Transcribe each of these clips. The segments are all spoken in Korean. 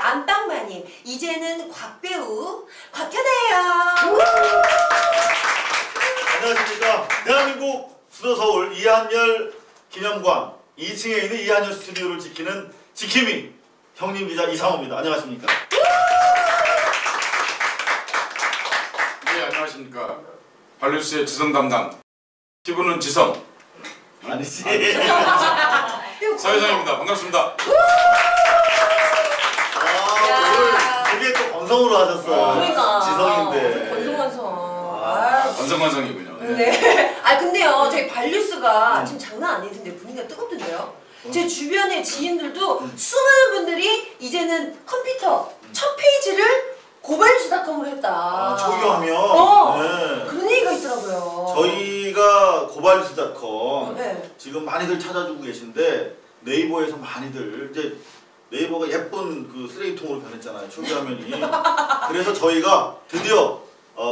안방마님, 이제는 곽배우 곽현아예요. 안녕하십니까. 대한민국 수도서울 이한열 기념관 2층에 있는 이한열 스튜디오를 지키는 지킴이 형님 기자 이상호입니다. 안녕하십니까. 네, 안녕하십니까. 발뉴스의 지성 담당 피부는 지성 아니지. 사회자입니다. 반갑습니다. 되게 또 건성으로 하셨어. 그러니까 지성인데. 건성건성. 건성건성이군요. 네. 아 근데요, 저희 발뉴스가 지금 장난 아니던데 분위기가 뜨겁던데요. 제 주변의 지인들도 수많은 분들이 이제는 컴퓨터 첫 페이지를 고발뉴스닷컴으로 했다. 아, 초기화면. 네. 그런 얘기가 있더라고요. 저희가 고발뉴스닷컴 네. 지금 많이들 찾아주고 계신데 네이버에서 많이들 이제 네이버가 예쁜 그 쓰레기통으로 변했잖아요. 초기화면이. 그래서 저희가 드디어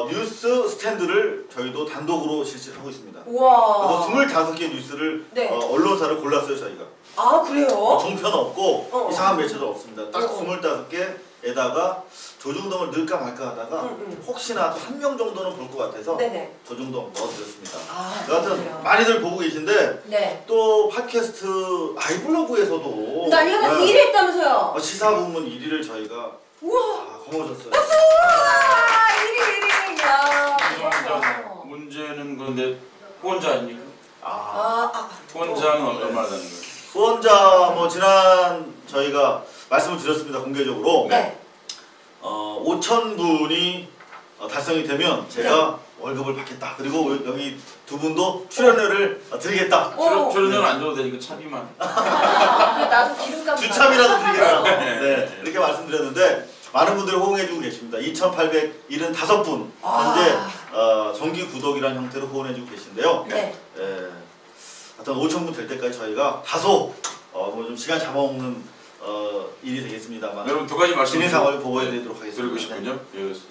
뉴스 스탠드를 저희도 단독으로 실시하고 있습니다. 우와. 그래서 25개 뉴스를 네. 언론사를 골랐어요, 저희가. 아 그래요? 종편 없고 이상한 매체도 없습니다. 딱 25개에다가 조중동을 넣을까 말까 하다가 혹시나 또 한 명 정도는 볼 것 같아서 네네. 조중동 넣어드렸습니다. 아, 여하튼 그래요. 많이들 보고 계신데 네. 또 팟캐스트 아이블로그에서도 난리가 1위 했다면서요? 시사 부문 1위를 저희가 우와. 거머졌어요. 박수! 1위! 야. 문제는 그런데 후원자 아닙니까? 후원자는 얼마나 되는 거예요? 후원자 뭐 지난 저희가 말씀을 드렸습니다. 공개적으로. 네. 5,000분이 달성이 되면 제가 월급을 받겠다. 그리고 여기 두 분도 출연료를 드리겠다. 출연료는 안 줘도 되니까 차비만. 나도 기름값 주차비라도 드리겠다. 네, 이렇게 말씀드렸는데 많은 분들이 호응해주고 계십니다. 2,875분 현재 정기 구독이라는 형태로 후원해주고 계신데요. 네. 하여튼 5,000분 될 때까지 저희가 다소 뭐 좀 시간 잡아먹는 일이 되겠습니다만 여러분 두 가지 말씀 진행 상황을 보고해드리도록 하겠습니다. 드리고 싶군요.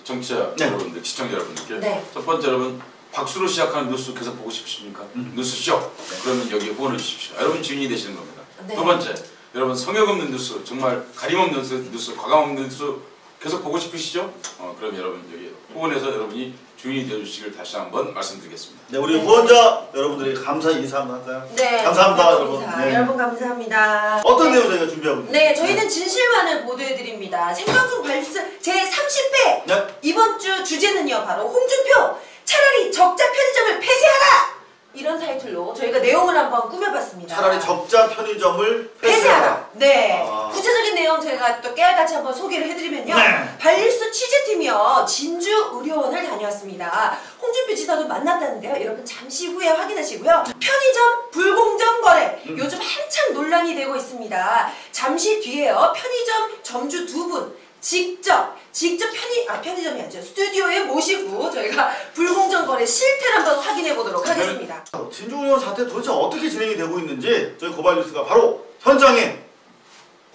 청취자 여러분들, 시청자 여러분들께. 네. 첫 번째 여러분, 박수로 시작하는 뉴스 계속 보고 싶으십니까? 뉴스쇼. 그러면 여기 후원해 주십시오. 여러분 주인이 되시는 겁니다. 네. 두 번째, 여러분 성역 없는 뉴스, 정말 가림 없는 뉴스, 과감 없는 뉴스 계속 보고 싶으시죠? 그럼 여러분 여기 후원해서 여러분이 주인이 되어주시길 다시 한번 말씀드리겠습니다. 네, 우리 후원자 여러분들이 감사 인사 한번 할까요? 네. 감사합니다, 여러분. 네. 여러분 감사합니다. 어떤 내용 저희가 준비하고 있나요? 네, 저희는 진실만을 보도해드립니다. 생방송 발뉴스 제30회 네. 이번 주 주제는요, 바로 홍준표 차라리 적자 편의점을 폐쇄하라! 이런 타이틀로 저희가 내용을 한번 꾸며봤습니다. 차라리 적자 편의점을 폐쇄하라. 네. 아. 구체적인 내용 저희가 또 깨알같이 한번 소개를 해드리면요. 네. 발뉴스 취재팀이요. 진주 의료원을 다녀왔습니다. 홍준표 지사도 만났다는데요. 여러분 잠시 후에 확인하시고요. 편의점 불공정 거래. 요즘 한창 논란이 되고 있습니다. 잠시 뒤에요. 편의점 점주 두 분 직접 편의점이 아니죠. 스튜디오에 모시고 저희가 불공정 거래 실태를 한번 확인해 보도록 하겠습니다. 진주의원 사태 도대체 어떻게 진행이 되고 있는지 저희 고발뉴스가 바로 현장에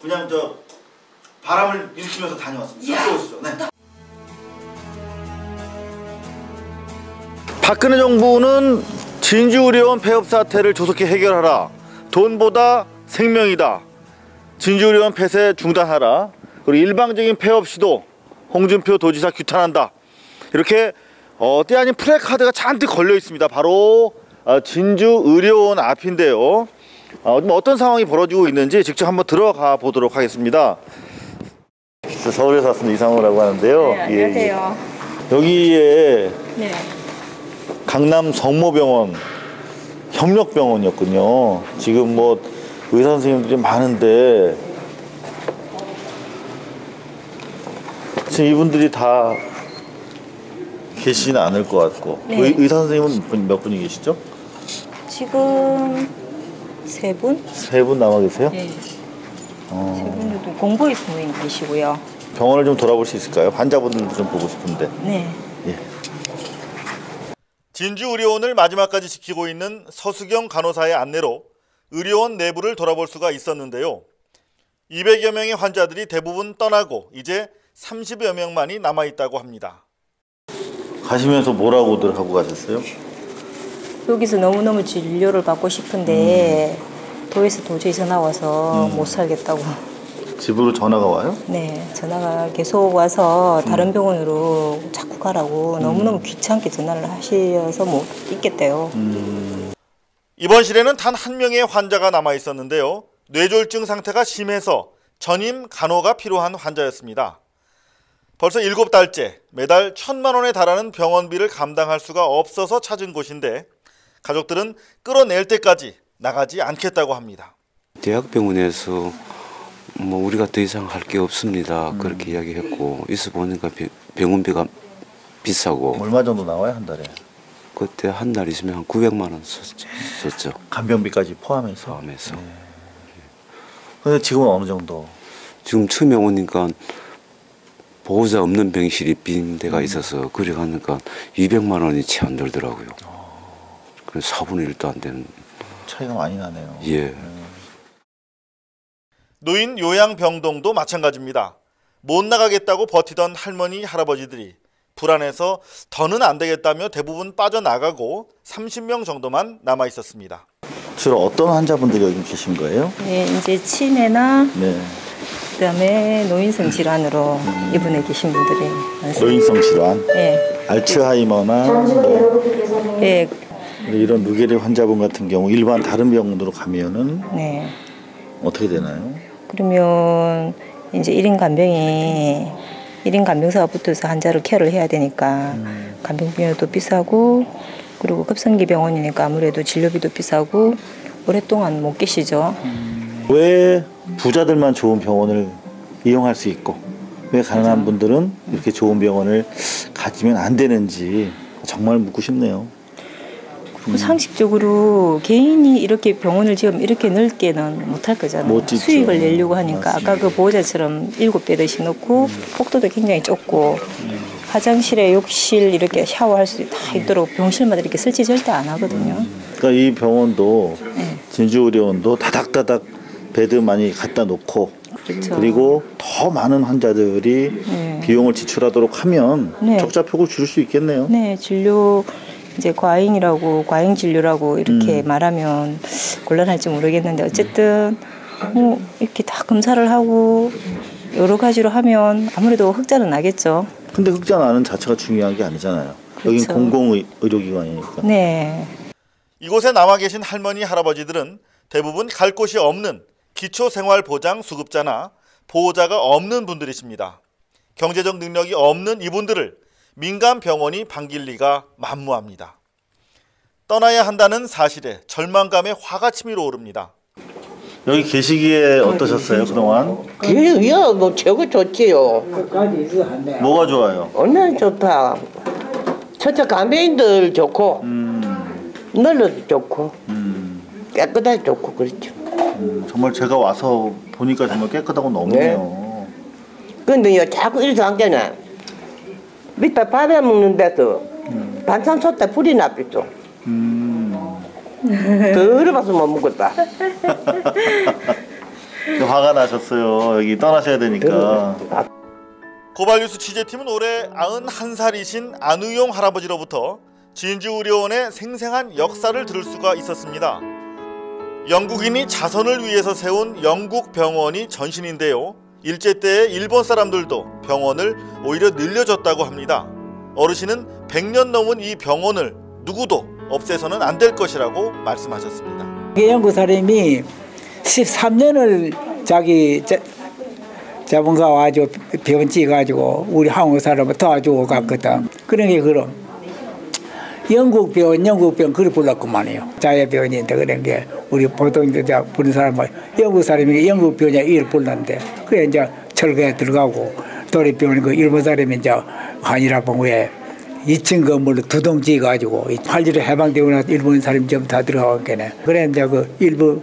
그냥 바람을 일으키면서 다녀왔습니다. 함께 오시죠. 네. 박근혜 정부는 진주의료원 폐업 사태를 조속히 해결하라. 돈보다 생명이다. 진주의료원 폐쇄 중단하라. 그리고 일방적인 폐업 시도 홍준표 도지사 규탄한다. 이렇게 때 아닌 플래카드가 잔뜩 걸려 있습니다. 바로 진주의료원 앞인데요. 어떤 상황이 벌어지고 있는지 직접 한번 들어가 보도록 하겠습니다. 서울에서 왔습니다. 이상호라고 하는데요. 네, 안녕하세요. 여기에 네. 강남 성모병원 협력병원이었군요. 지금 뭐 의사 선생님들이 많은데 지금 이분들이 다 계시지는 않을 것 같고. 네. 의사 선생님은 몇 분이 계시죠? 지금 세 분? 세 분 남아 계세요? 네. 세 분 정도 공보이 선생님 계시고요. 병원을 좀 돌아볼 수 있을까요? 환자분들도 좀 보고 싶은데. 네. 예. 진주의료원을 마지막까지 지키고 있는 서수경 간호사의 안내로 의료원 내부를 돌아볼 수가 있었는데요. 200여 명의 환자들이 대부분 떠나고 이제 30여 명만이 남아있다고 합니다. 가시면서 뭐라고들 하고 가셨어요? 여기서 너무너무 진료를 받고 싶은데 도에서 도저히 전화 와서 못 살겠다고. 집으로 전화가 와요? 네, 전화가 계속 와서 다른 병원으로 자꾸 가라고 너무너무 귀찮게 전화를 하셔서 못 있겠대요. 이번 실에는 단 한 명의 환자가 남아 있었는데요. 뇌졸중 상태가 심해서 전임 간호가 필요한 환자였습니다. 벌써 7달째 매달 1,000만 원에 달하는 병원비를 감당할 수가 없어서 찾은 곳인데 가족들은 끌어낼 때까지 나가지 않겠다고 합니다. 대학병원에서 뭐 우리가 더 이상 할 게 없습니다. 그렇게 이야기했고 있어 보니까 병원비가 비싸고. 얼마 정도 나와요, 한 달에? 그때 한 달 있으면 한 900만 원 썼죠. 간병비까지 포함해서? 포함해서. 근데 지금은 어느 정도? 지금 처음에 오니까 보호자 없는 병실이 빈 데가 있어서 그래 가니까 200만 원이 채 안 들더라고요. 그래서 4분의 1도 안 되는. 차이가 많이 나네요. 예. 노인 요양병동도 마찬가지입니다. 못 나가겠다고 버티던 할머니, 할아버지들이 불안해서 더는 안 되겠다며 대부분 빠져나가고 30명 정도만 남아 있었습니다. 주로 어떤 환자분들이 여기 계신 거예요? 네, 이제 치매나 네. 그다음에 노인성 질환으로 입원해 계신 분들이 많습니다. 노인성 질환? 네. 알츠하이머나 네. 이런 누게르 환자분 같은 경우 일반 다른 병원으로 가면은 네. 어떻게 되나요? 그러면 이제 1인 간병사가 붙어서 환자를 케어를 해야 되니까 간병비도 비싸고 그리고 급성기 병원이니까 아무래도 진료비도 비싸고 오랫동안 못 계시죠. 왜 부자들만 좋은 병원을 이용할 수 있고 왜 가난한 분들은 이렇게 좋은 병원을 가지면 안 되는지 정말 묻고 싶네요. 상식적으로 개인이 이렇게 병원을 지금 이렇게 넓게는 못할 거잖아요. 못 짓죠. 수익을 내려고 하니까 맞습니다. 아까 그 보호자처럼 7배씩 넣고 폭도도 굉장히 좁고 화장실에 욕실 이렇게 샤워할 수 다 있도록 병실마다 이렇게 설치 절대 안 하거든요. 그러니까 이 병원도 네. 진주의료원도 다닥다닥 베드 많이 갖다 놓고 그렇죠. 그리고 더 많은 환자들이 네. 비용을 지출하도록 하면 네. 적자폭을 줄일 수 있겠네요. 네, 진료 이제 과잉 진료라고 이렇게 말하면 곤란할지 모르겠는데 어쨌든 뭐 이렇게 다 검사를 하고 여러 가지로 하면 아무래도 흑자는 나겠죠. 근데 흑자 나는 자체가 중요한 게 아니잖아요. 여긴 그렇죠. 공공의료기관이니까. 네. 이곳에 남아 계신 할머니, 할아버지들은 대부분 갈 곳이 없는 기초생활보장수급자나 보호자가 없는 분들이십니다. 경제적 능력이 없는 이분들을 민간 병원이 반길 리가 만무합니다. 떠나야 한다는 사실에 절망감에 화가 치밀어 오릅니다. 여기 계시기에 어떠셨어요, 그동안? 그래요, 뭐 최고 좋지요. 뭐가 좋아요? 얼마나 좋다. 첫째 간병인들 좋고, 널러도 좋고, 깨끗하게 좋고 그렇죠. 정말 제가 와서 보니까 정말 깨끗하고 너무해요. 근데 자꾸 이래서 안 되네. 밑에 밥에 먹는 데서 반찬 쏟다 불이 나쁘죠. 더러워서 못 먹었다. 화가 나셨어요. 여기 떠나셔야 되니까. 고발뉴스 취재팀은 올해 91살이신 안우용 할아버지로부터 진주의료원의 생생한 역사를 들을 수가 있었습니다. 영국인이 자선을 위해서 세운 영국 병원이 전신인데요. 일제 때 일본 사람들도 병원을 오히려 늘려줬다고 합니다. 어르신은 100년 넘은 이 병원을 누구도 없애서는 안 될 것이라고 말씀하셨습니다. 영국 사람이 13년을 자기 자본가 와가지고 병원 찍어가지고 우리 한국 사람을 도와주고 갔거든. 그런 게 그럼 영국 병 그래 불렀구만요. 자유병원인데 그런 게 우리 보통 부른 사람은 영국 사람이 영국 병원에 이를 불렀는데 그래 이제 철거에 들어가고 도립병원 그 일본 사람이 이제 한일합병원에 2층 건물로 두동 지어가지고 8.15 해방되고 나서 일본 사람이 전부 다 들어가겠네. 그래 이제 그 일부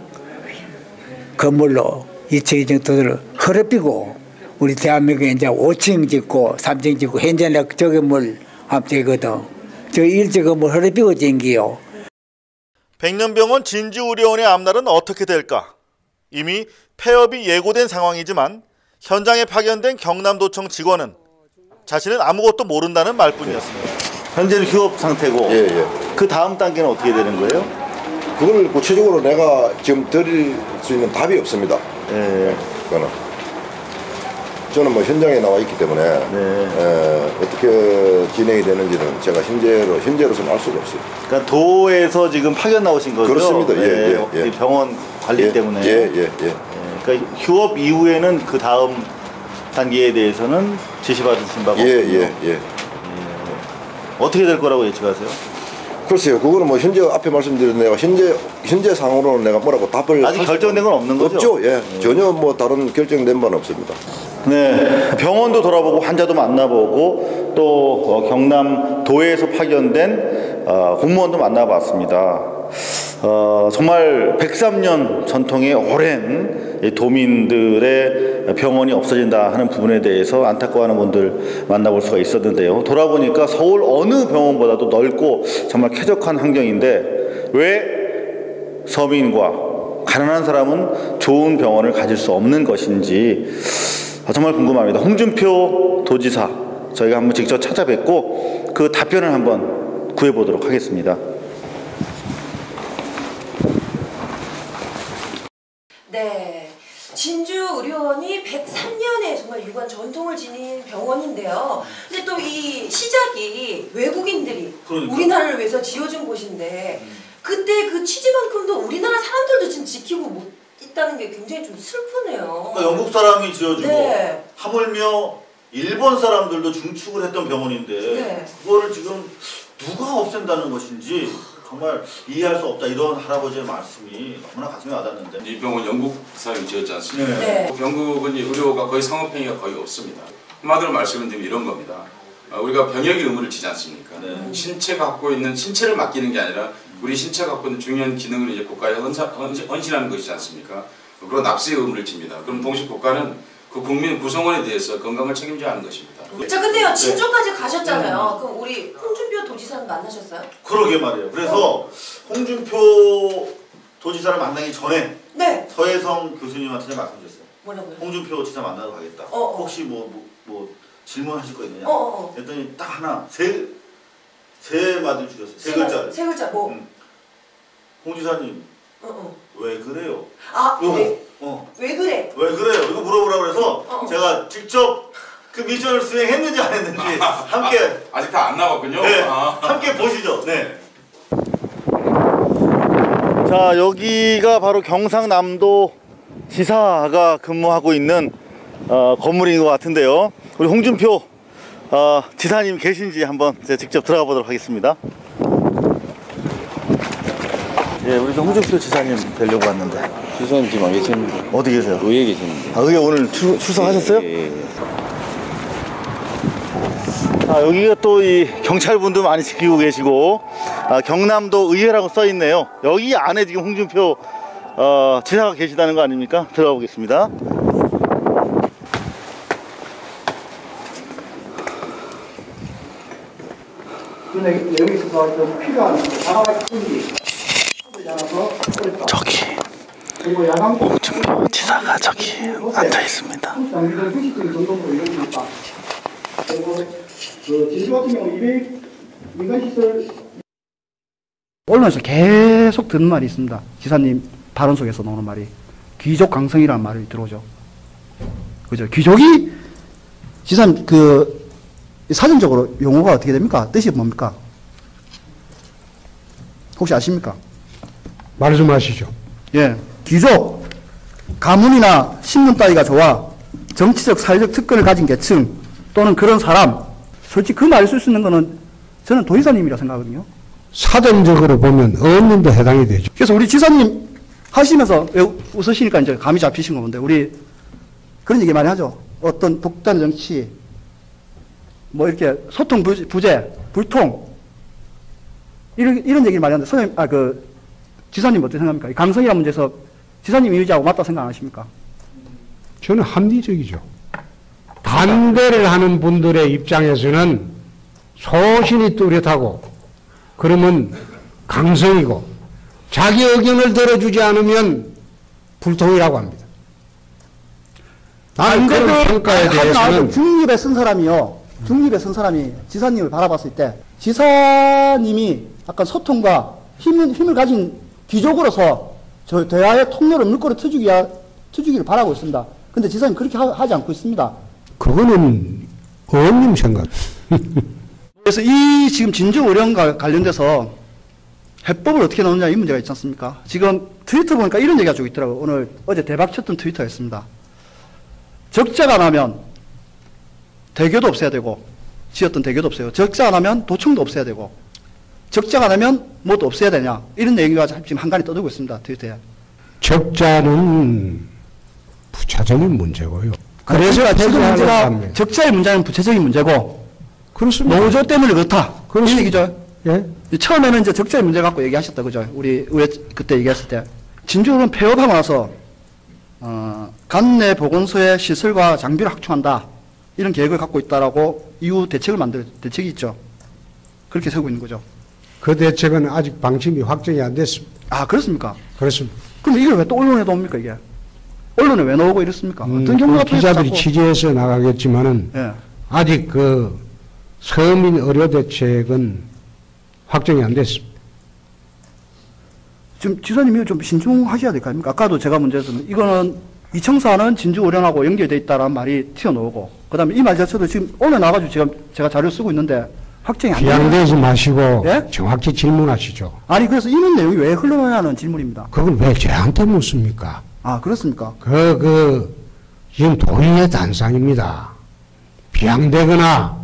건물로 2층, 2층 도들을 허럽히고 우리 대한민국에 이제 5층 짓고 3층 짓고 현재는 저 건물 합되거든. 저 일찍은 뭐 허리 삐고 댕기요. 백년병원 진주의료원의 앞날은 어떻게 될까? 이미 폐업이 예고된 상황이지만 현장에 파견된 경남도청 직원은 자신은 아무것도 모른다는 말뿐이었습니다. 현재는 휴업 상태고 그 다음 단계는 어떻게 되는 거예요? 그걸 구체적으로 내가 지금 드릴 수 있는 답이 없습니다. 그거는 저는 뭐 현장에 나와 있기 때문에 어떻게 진행이 되는지는 제가 현재로서는 알 수가 없어요. 그러니까 도에서 지금 파견 나오신 거죠? 그렇습니다. 병원 관리 때문에. 그러니까 휴업 이후에는 그 다음 단계에 대해서는 지시받으신 바가 없군요. 어떻게 될 거라고 예측하세요? 글쎄요, 그거는 뭐 현재 앞에 말씀드린 내가 현재 상으로는 내가 뭐라고 답을 아직 결정된 건 없는 거죠? 없죠. 전혀 뭐 다른 결정된 바는 없습니다. 네, 병원도 돌아보고 환자도 만나보고 또 경남도에서 파견된 공무원도 만나봤습니다. 정말 103년 전통의 오랜 도민들의 병원이 없어진다 하는 부분에 대해서 안타까워하는 분들 만나볼 수가 있었는데요. 돌아보니까 서울 어느 병원보다도 넓고 정말 쾌적한 환경인데 왜 서민과 가난한 사람은 좋은 병원을 가질 수 없는 것인지 정말 궁금합니다. 홍준표 도지사 저희가 한번 직접 찾아뵙고 그 답변을 한번 구해보도록 하겠습니다. 네, 진주의료원이 103년의 정말 유관 전통을 지닌 병원인데요. 근데 또 이 시작이 외국인들이 우리나라를 위해서 지어준 곳인데 그때 그 취지만큼도 우리나라 사람들도 지금 지키고 못 있다는 게 굉장히 좀 슬프네요. 그러니까 영국 사람이 지어주고 네. 하물며 일본 사람들도 중축을 했던 병원인데 그거를 지금 누가 없앤다는 것인지 정말 이해할 수 없다 이런 할아버지의 말씀이 너무나 가슴에 와닿는데 이 병원 영국 사람이 지었지 않습니까? 영국은 의료가 거의 상업행위가 거의 없습니다. 한마디로 말씀을 드리면 이런 겁니다. 우리가 병역의 의무를 지지 않습니까? 신체가 갖고 있는 신체를 맡기는 게 아니라 우리 신체가 갖고 있는 중요한 기능을 이제 국가에 헌신하는 것이지 않습니까? 그리고 납세의 의무를 집니다. 그럼 동시에 국가는 그 국민 구성원에 대해서 건강을 책임져야 하는 것입니다. 자, 근데요, 진주까지 가셨잖아요. 그럼 우리 홍준표 도지사는 만나셨어요? 그러게 말이에요. 그래서 홍준표 도지사를 만나기 전에 서혜성 교수님한테 말씀드렸어요. 뭐라고요? 홍준표 지사 만나러 가겠다. 혹시 뭐 질문하실 거 있느냐? 그랬더니 딱 하나 세 마디를 주셨어요. 세 글자. 세 글자 뭐? 홍 지사님 왜 그래요? 왜 그래? 왜 그래요? 이거 물어보라고 해서 제가 직접 그 미션을 수행했는지 안 했는지 함께 아직 다 안 나왔군요. 네, 함께 보시죠. 네. 자, 여기가 바로 경상남도 지사가 근무하고 있는 건물인 것 같은데요. 우리 홍준표 지사님 계신지 한번 제가 직접 들어가 보도록 하겠습니다. 예, 우리 홍준표 지사님 뵈려고 왔는데. 지사님 지금 안 계시는데. 어디 계세요? 의회 계시는데. 의회 오늘 출석하셨어요? 예. 여기가 또 이 경찰분도 많이 지키고 계시고 경남도 의회라고 써 있네요. 여기 안에 지금 홍준표 지사가 계시다는 거 아닙니까? 들어가 보겠습니다. 근데 여기서 좀 필요한 사과가 큰지 저기 홍준표 지사가 저기 앉아 있습니다. 언론에서 계속 듣는 말이 있습니다. 지사님 발언 속에서 나오는 말이 귀족 강성이라는 말이 들어오죠. 그죠? 귀족이 지사님 그 사전적으로 용어가 어떻게 됩니까? 뜻이 뭡니까? 혹시 아십니까? 말 좀 하시죠. 예, 귀족 가문이나 신분 따위가 좋아 정치적 사회적 특권을 가진 계층 또는 그런 사람, 솔직히 그 말을 쓸 수 있는 거는 저는 도지사님이라 생각하거든요. 사전적으로 보면 어른도 해당이 되죠. 그래서 우리 지사님 하시면서 왜 웃으시니까 이제 감이 잡히신 건데, 우리 그런 얘기 많이 하죠. 어떤 독단 정치, 뭐 이렇게 소통 부재, 불통, 이런 얘기를 많이 하는데, 선생님, 지사님 어떻게 생각합니까? 강성이라는 문제에서 지사님 이의지하고 맞다 생각 안 하십니까? 저는 합리적이죠. 반대를 하는 분들의 입장에서는 소신이 뚜렷하고 그러면 강성이고 자기 의견을 들어주지 않으면 불통이라고 합니다. 나는 그런 평가에 대해서는 중립에 쓴 사람이요. 중립에 쓴 사람이 지사님을 바라봤을 때 지사님이 약간 소통과 힘을 가진 귀족으로서 저 대화의 통로를 물꼬를 트주기를 바라고 있습니다. 근데 지사님 그렇게 하지 않고 있습니다. 그거는 의원님 생각. 그래서 이 지금 진주 의료원과 관련돼서 해법을 어떻게 나오느냐 이 문제가 있지 않습니까? 지금 트위터 보니까 이런 얘기가 쭉 있더라고요. 어제 대박 쳤던 트위터였습니다. 적자가 나면 대교도 없애야 되고 지었던 대교도 없애고 적자가 나면 도청도 없애야 되고 적자가 나면 뭐도 없애야 되냐 이런 얘기가 지금 한간에 떠들고 있습니다. 트위터에. 적자는 부차적인 문제고요. 그래서 지금 문제가 적자의 문제는 부채적인 문제고 그렇습니다. 노조 때문에 그렇다. 그런 얘기죠. 예? 처음에는 이제 적자의 문제 갖고 얘기하셨다 그죠? 우리 그때 얘기했을 때 진주는 폐업하고 나서 관내 보건소의 시설과 장비를 확충한다 이런 계획을 갖고 있다라고 이후 대책이 있죠. 그렇게 세우고 있는 거죠. 그 대책은 아직 방침이 확정이 안 됐습니다. 아 그렇습니까? 그렇습니다. 그럼 이걸 왜 또 언론에 나옵니까 이게? 언론에 왜 나오고 이렇습니까? 어떤 경우가 기자들이 취재해서 나가겠지만은 예. 아직 그 서민 의료 대책은 확정이 안 됐습니다. 지금 지사님이 좀 신중하셔야 될 거 아닙니까? 아까도 제가 문제였습니다. 이거는 이청사는 진주의료원하고 연결되어 있다는 말이 튀어나오고 그다음에 이 말 자체도 지금 오늘 나와가지고 제가 자료를 쓰고 있는데 확정이 안 됩니다. 비양되지 마시고 예? 정확히 질문하시죠. 아니 그래서 이런 내용이 왜 흘러나냐는 질문입니다. 그걸 왜 저한테 묻습니까? 아 그렇습니까? 지금 도인의 단상입니다. 비양되거나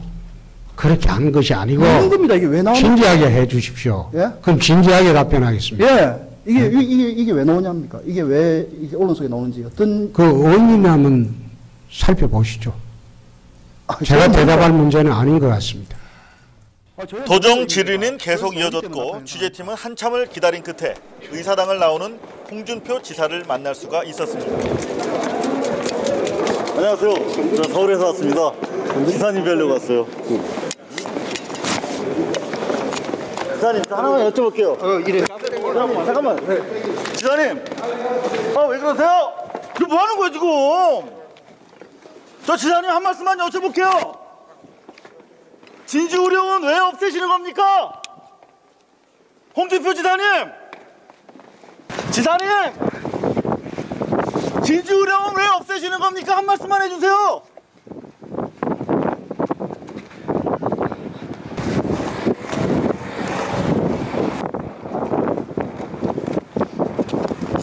그렇게 하는 것이 아니고 이런 겁니다. 이게 왜 나오냐? 진지하게 해 주십시오. 예? 그럼 진지하게 답변하겠습니다. 예. 이게 왜 나오냐입니까? 이게 왜 이게 언론 속에 나오는지 어떤 그 의원님이 한번 살펴보시죠. 제가 대답할 문제는 아닌 것 같습니다. 도정 질의는 계속 이어졌고 취재팀은 한참을 기다린 끝에 의사당을 나오는 홍준표 지사를 만날 수가 있었습니다. 안녕하세요. 저는 서울에서 왔습니다. 지사님 뵈려고 왔어요. 지사님 하나만 여쭤볼게요. 잠깐만. 지사님. 왜 그러세요? 지금 뭐 하는 거예요 지금? 저 지사님 한 말씀만 여쭤볼게요. 진주의료원 왜 없애시는 겁니까? 홍준표 지사님! 지사님! 진주의료원 왜 없애시는 겁니까? 한 말씀만 해주세요!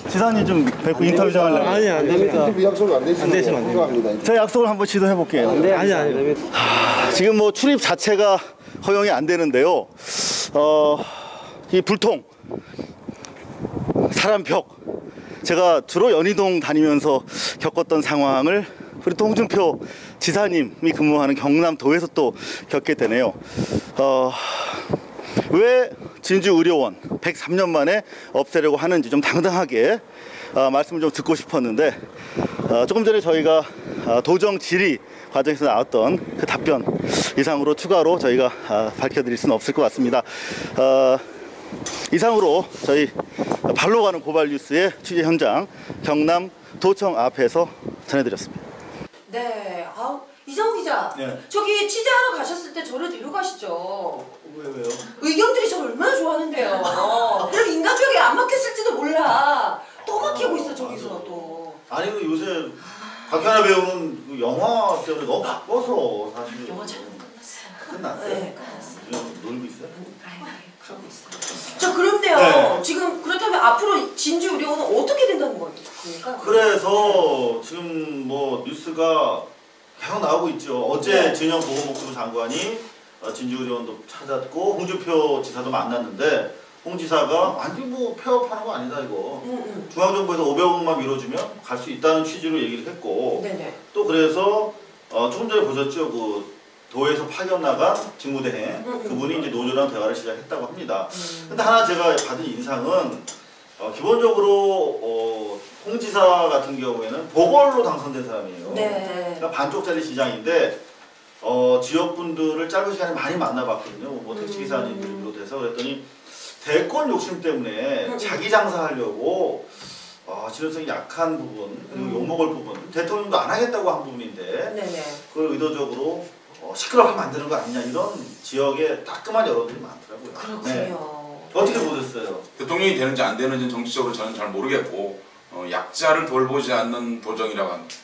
지사님 좀 뵙고 인터뷰 좀 하려고. 아니 안 됩니다. 약속이 안 되시면 안 됩니다. 저 약속을 한번 시도해 볼게요. 아니 됩니다. 지금 뭐 출입 자체가 허용이 안 되는데요. 이 불통, 사람벽, 제가 주로 연희동 다니면서 겪었던 상황을 우리 또 홍준표 지사님이 근무하는 경남도에서 또 겪게 되네요. 왜 진주의료원 103년 만에 없애려고 하는지 좀 당당하게 말씀을 좀 듣고 싶었는데 조금 전에 저희가 도정 질의 과정에서 나왔던 그 답변 이상으로 추가로 저희가 밝혀드릴 수는 없을 것 같습니다. 이상으로 저희 발로 가는 고발 뉴스의 취재 현장 경남도청 앞에서 전해드렸습니다. 네, 이상우 기자. 네. 저기 취재하러 가셨을 때 저를 데려가시죠. 왜요? 의경들이 저를 얼마나 좋아하는데요. 그럼 인간벽에 안 막혔을지도 몰라. 또 막히고 있어 저기서 또. 아니 요새 박현아 배우는 그 영화 때문에 너무 바빠서 사실. 영화 촬영 끝났어요. 끝났어요? 네, 끝났어요. 지금 놀고 있어요? 그러고 있어요. 자 그런데요. 네. 지금 그렇다면 앞으로 진주의료원은 어떻게 된다는 겁니까? 그래서 지금 뭐 뉴스가 계속 나오고 있죠. 어제 진영 보건복지부 장관이 진주의료원도 찾았고 홍준표 지사도 만났는데 홍 지사가 아니 뭐 폐업하는 거 아니다 이거 중앙정부에서 500억만 밀어주면 갈 수 있다는 취지로 얘기를 했고 네네. 또 그래서 조금 전에 보셨죠. 그 도에서 파견 나간 직무대행 그분이 이제 노조랑 대화를 시작했다고 합니다. 근데 하나 제가 받은 인상은 기본적으로 홍 지사 같은 경우에는 보궐로 당선된 사람이에요. 네. 그러니까 반쪽짜리 시장인데 지역분들을 짧은 시간에 많이 만나봤거든요. 뭐 택시기사님들 비롯해서 그랬더니 대권 욕심 때문에 자기 장사하려고 진정성이 약한 부분 그리고 욕먹을 부분 대통령도 안 하겠다고 한 부분인데 그걸 의도적으로 시끄럽게 만드는 거 아니냐 이런 지역에 따끔한 여론들이 많더라고요. 그렇군요. 어떻게 보셨어요? 대통령이 되는지 안 되는지 정치적으로 저는 잘 모르겠고 약자를 돌보지 않는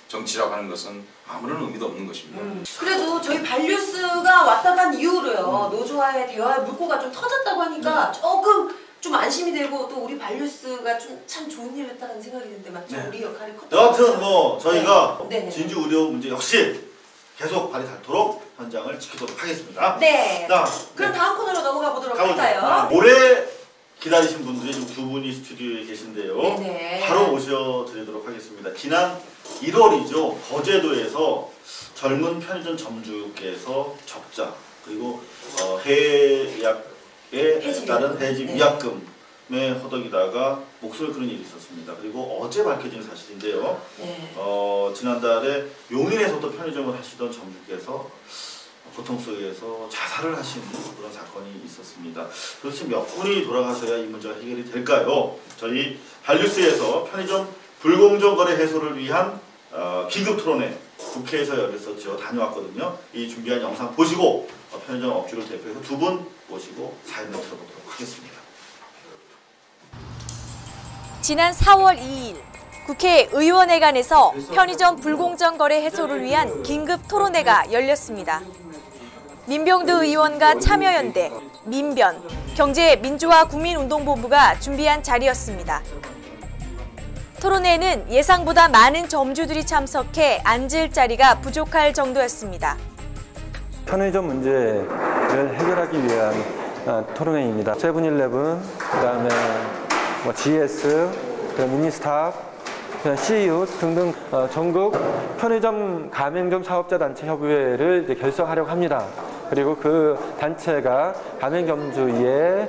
정치라고 하는 것은 아무런 의미도 없는 것입니다. 그래도 저희 반뉴스가 왔다 간 이후로요. 노조와의 대화의 물꼬가 좀 터졌다고 하니까 조금 좀 안심이 되고 또 우리 반뉴스가 좀 참 좋은 일을 했다는 생각이 드는데 맞죠? 우리 역할이 컸다. 여하튼 뭐 저희가 네. 진주 의료 문제 역시 계속 발이 닳도록 현장을 지키도록 하겠습니다. 네. 자, 그럼 다음 코너로 넘어가 보도록 할까요? 오래 기다리신 분들이 지금 두 분이 스튜디오에 계신데요. 네네. 바로 모셔드리도록 하겠습니다. 지난 1월이죠. 거제도에서 젊은 편의점 점주께서 적자 그리고 해약에 따른 해지 위약금에 허덕이다가 목숨을 끊은 일이 있었습니다. 그리고 어제 밝혀진 사실인데요. 지난달에 용인에서도 편의점을 하시던 점주께서 고통 속에서 자살을 하신 그런 사건이 있었습니다. 도대체 몇 분이 돌아가서야 이 문제가 해결이 될까요? 저희 반뉴스에서 편의점 불공정 거래 해소를 위한 긴급 토론회 국회에서 열렸었죠. 다녀왔거든요. 이 준비한 영상 보시고 편의점 업주를 대표해서 두 분 모시고 사연을 들어보도록 하겠습니다. 지난 4월 2일 국회 의원회관에서 편의점 불공정 거래 해소를 위한 긴급 토론회가 열렸습니다. 민병두 의원과 참여연대, 민변, 경제민주화 국민운동본부가 준비한 자리였습니다. 토론회는 예상보다 많은 점주들이 참석해 앉을 자리가 부족할 정도였습니다. 편의점 문제를 해결하기 위한 토론회입니다. 세븐일레븐, 그다음에 뭐 GS, 미니스탑, CU 등등 전국 편의점 가맹점 사업자 단체 협의회를 이제 결성하려고 합니다. 그리고 그 단체가 가맹점주의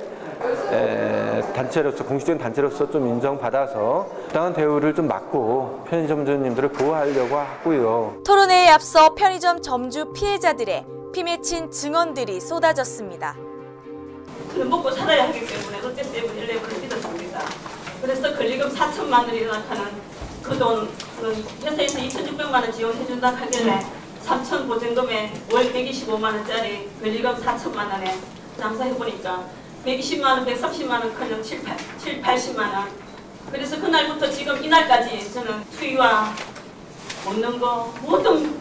단체로서 공식적인 단체로서 좀 인정받아서 부당한 대우를 좀 막고 편의점주님들을 보호하려고 하고요. 토론회에 앞서 편의점 점주 피해자들의 피 맺힌 증언들이 쏟아졌습니다. 저는 먹고 살아야 하기 때문에 롯데 세븐일레븐을 믿었습니다. 그래서 권리금 4천만 원이나 하는 그 돈은 회사에서 2,600만 원 지원해준다 하길래 3천 보증금에 월 125만 원짜리 권리금 4천만 원에 장사해보니까 120만 원, 130만 원 커녕 80만 원. 그래서 그날부터 지금 이날까지 저는 추위와 먹는 거 모든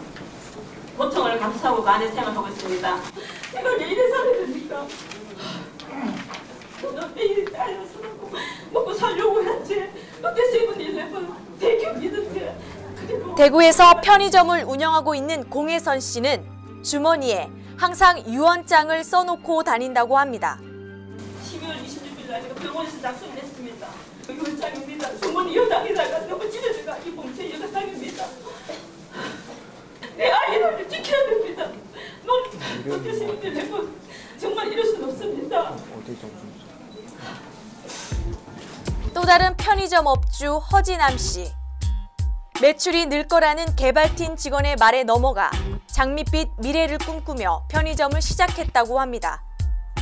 고통을 감수하고 많이 생활하고 있습니다. 제가 왜 이래 살아야 됩니까? 저는 매일 딸려서 먹고 살려고 했지. 롯데 세븐일레븐 대기업 믿었지. 대구에서 편의점을 운영하고 있는 공혜선 씨는 주머니에 항상 유언장을 써놓고 다닌다고 합니다. 12월 26일 날 제가 병원에서 작성을 했습니다. 유언장입니다. 주머니 여당에다가 너무 찢어져가 이 봉투에 여당입니다. 내 아이를 지켜야 됩니다. 롯데 세븐일레븐 정말 이럴 수는 없습니다. 또 다른 편의점 업주 허진암 씨. 매출이 늘 거라는 개발팀 직원의 말에 넘어가 장밋빛 미래를 꿈꾸며 편의점을 시작했다고 합니다.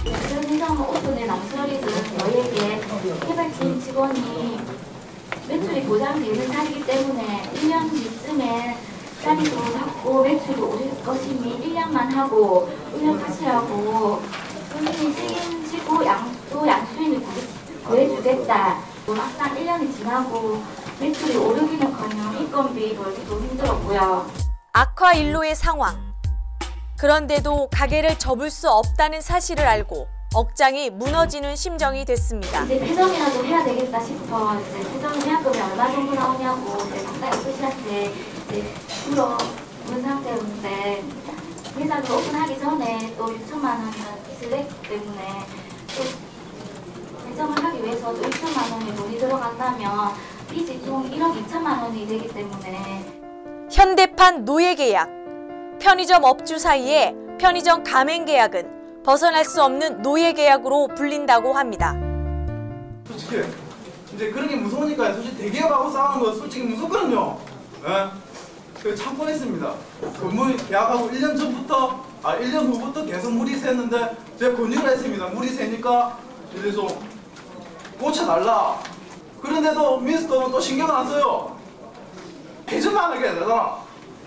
편의점 오픈에 낭설이 들은 저희에게 개발팀 직원이 매출이 보장되는 자리이기 때문에 1년 뒤쯤에 자리도 잡고 매출이 오를 것이니 1년만 하고 1년 다시 하고 본인이 책임지고 양수인을 구해주겠다. 막상 1년이 지나고 매출이 오르기는커녕 인건비 벌기도 힘들었고요. 악화일로의 상황. 그런데도 가게를 접을 수 없다는 사실을 알고 억장이 무너지는 심정이 됐습니다. 이제 폐점이라도 해야 되겠다 싶어 이제 폐점 계약금이 얼마 정도 나오냐고 이제 가까이 아저씨한테 이제 물어본 상태였는데 회사를 오픈하기 전에 또 6천만 원이라는 빚을 냈기 때문에 또 폐점을 하기 위해서 또 6천만 원의 돈이 들어간다면 빚이 총 1억 2천만 원이 되기 때문에 현대판 노예 계약. 편의점 업주 사이에 편의점 가맹 계약은 벗어날 수 없는 노예 계약으로 불린다고 합니다. 솔직히 이제 그런 게 무서우니까 솔직히 대기업하고 싸우는 거 솔직히 무섭거든요. 예? 그 참고에 있습니다. 건물 계약하고 1년 전부터 1년 후부터 계속 물이 샜는데 제가 권유를 했습니다. 물이 새니까 이제 좀 고쳐달라. 그런데도 민스터는 또 신경을 안 써요. 배전만 하게 해야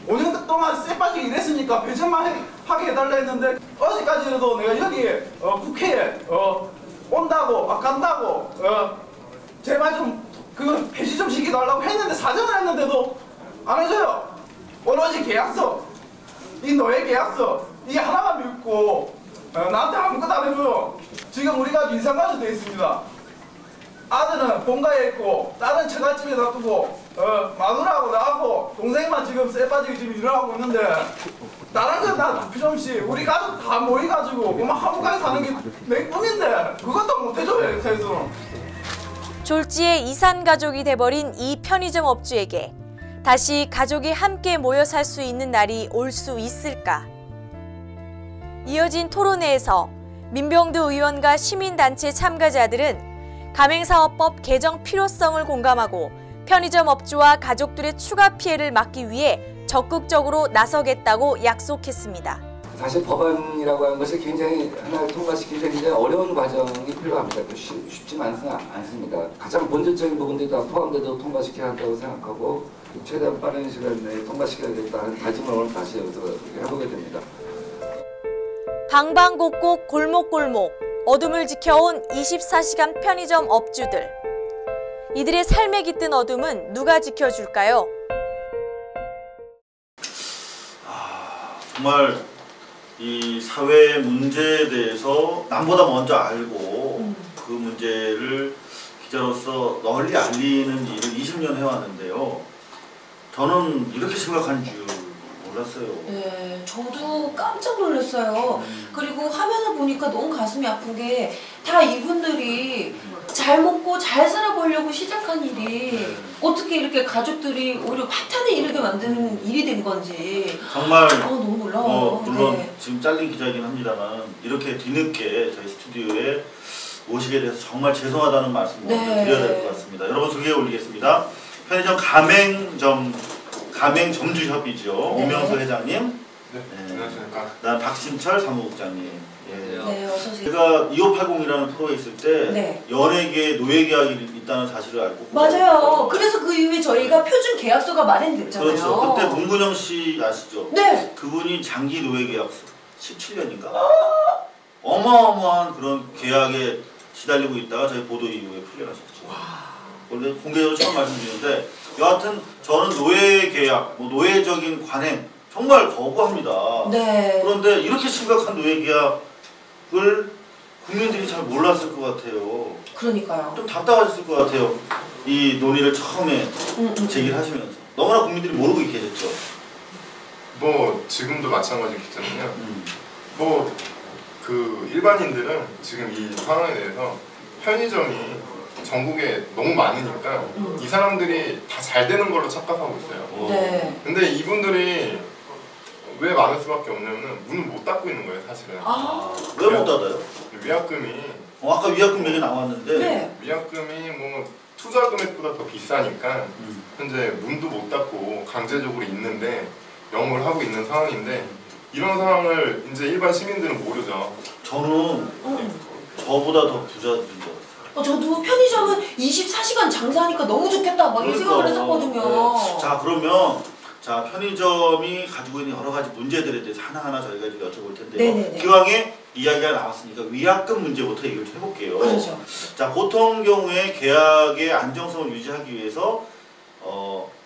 5년 동안 쎄빠지게 일했으니까 배전만 하게 해달라 했는데 어제까지라도 내가 여기 국회에 온다고 간다고 제발 좀 그 폐지 좀 시켜달라고 했는데 사정을 했는데도 안 해줘요. 오로지 계약서, 이 노예 계약서 이게 하나만 믿고 나한테 아무것도 안 해줘요. 지금 우리가 민상가족 되어 있습니다. 아들은 본가에 있고 딸은 처갓집에 놔두고 마누라하고 나하고 동생만 지금 쎄빠지게 지금 일을 하고 있는데 다른 건 다 필요 없이 우리 가족 다 모여가지고 그만 화목하게 사는 게 내 꿈인데 그것도 못 해줘요. 회사에서는. 졸지에 이산 가족이 돼버린 이 편의점 업주에게 다시 가족이 함께 모여 살 수 있는 날이 올 수 있을까? 이어진 토론회에서 민병두 의원과 시민단체 참가자들은 가맹사업법 개정 필요성을 공감하고 편의점 업주와 가족들의 추가 피해를 막기 위해 적극적으로 나서겠다고 약속했습니다. 사실 법안이라고 하는 것이 굉장히 하나를 통과시키기 굉장히 어려운 과정이 필요합니다. 쉽지는 않습니다. 가장 본질적인 부분들이 다 포함돼서 통과시켜야 한다고 생각하고 최대한 빠른 시간 내에 통과시켜야겠다는 다짐을 오늘 다시 여기서 해보게 됩니다. 방방곡곡 골목골목 어둠을 지켜온 24시간 편의점 업주들. 이들의 삶에 깃든 어둠은 누가 지켜줄까요? 정말 이 사회 문제에 대해서 남보다 먼저 알고 그 문제를 기자로서 널리 알리는 일을 20년 해왔는데요. 저는 이렇게 심각한 줄 몰랐어요. 네, 저도 깜짝 놀랐어요. 그리고 화면을 보니까 너무 가슴이 아픈 게 다 이분들이 잘 먹고 잘 살아보려고 시작한 일이 어떻게 이렇게 가족들이 오히려 파탄에 이르게 만드는 일이 된 건지 정말 너무 놀라워요. 물론 네. 지금 잘린 기자이긴 합니다만 이렇게 뒤늦게 저희 스튜디오에 오시게 돼서 정말 죄송하다는 말씀을 드려야 될 것 같습니다. 여러분 소개해 올리겠습니다. 편의점 가맹점주협이죠. 오명서 회장님. 안녕하십니까. 난 박신철 사무국장님. 네, 어서 오세요. 제가 2580이라는 프로에 있을 때 연예계 노예 계약이 있다는 사실을 알고 맞아요. 그래서 그 이후에 저희가 표준 계약서가 마련됐잖아요. 그렇죠. 그때 문근영 씨 아시죠? 네. 그분이 장기 노예 계약서 17년인가? 어마어마한 그런 계약에 시달리고 있다가 저희 보도 이후에 풀려나셨죠. 원래 공개적으로 처음 말씀드리는데 여하튼 저는 노예 계약, 노예적인 관행 정말 거부합니다. 네. 그런데 이렇게 심각한 노예 계약을 국민들이 잘 몰랐을 것 같아요. 그러니까요. 좀 답답하셨을 것 같아요. 이 논의를 처음에 제기를 하시면서. 너무나 국민들이 모르고 계셨죠. 뭐 지금도 마찬가지겠잖아요. 뭐 그 일반인들은 지금 이 상황에 대해서 편의점이 전국에 너무 많으니까 이 사람들이 다 잘 되는 걸로 착각하고 있어요. 네. 근데 이분들이 왜 많을 수밖에 없냐면 문을 못 닫고 있는 거예요, 사실은. 왜 못 닫아요? 위약금이 아까 위약금 얘기 나왔는데 위약금이 뭐 투자 금액보다 더 비싸니까 현재 문도 못 닫고 강제적으로 있는데 영업을 하고 있는 상황인데 이런 상황을 이제 일반 시민들은 모르죠. 저는 저보다 더 부자인 줄 알았어요. 저도 편의점은 24시간 장사하니까 너무 좋겠다 막 이 생각을 했었거든요. 네. 자 그러면 편의점이 가지고 있는 여러 가지 문제들에 대해서 하나하나 저희가 좀 여쭤볼 텐데요. 네네네. 기왕에 이야기가 나왔으니까 위약금 문제부터 얘기를 좀 해볼게요. 그렇죠. 자 보통 경우에 계약의 안정성을 유지하기 위해서